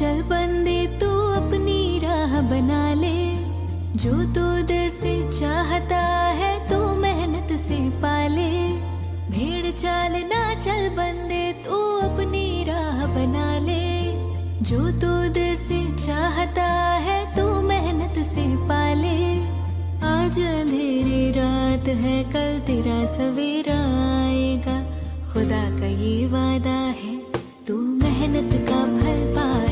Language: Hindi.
चल बंदे तू अपनी राह बना ले, जो तू दिल से चाहता है तू मेहनत से पाले। भेड़ चाल ना चल बंदे तू अपनी राह बना ले, जो तू दिल से चाहता है तू मेहनत से पाले। आज अंधेरी रात है कल तेरा सवेरा आएगा, खुदा का ये वादा है तू मेहनत का फल पाए।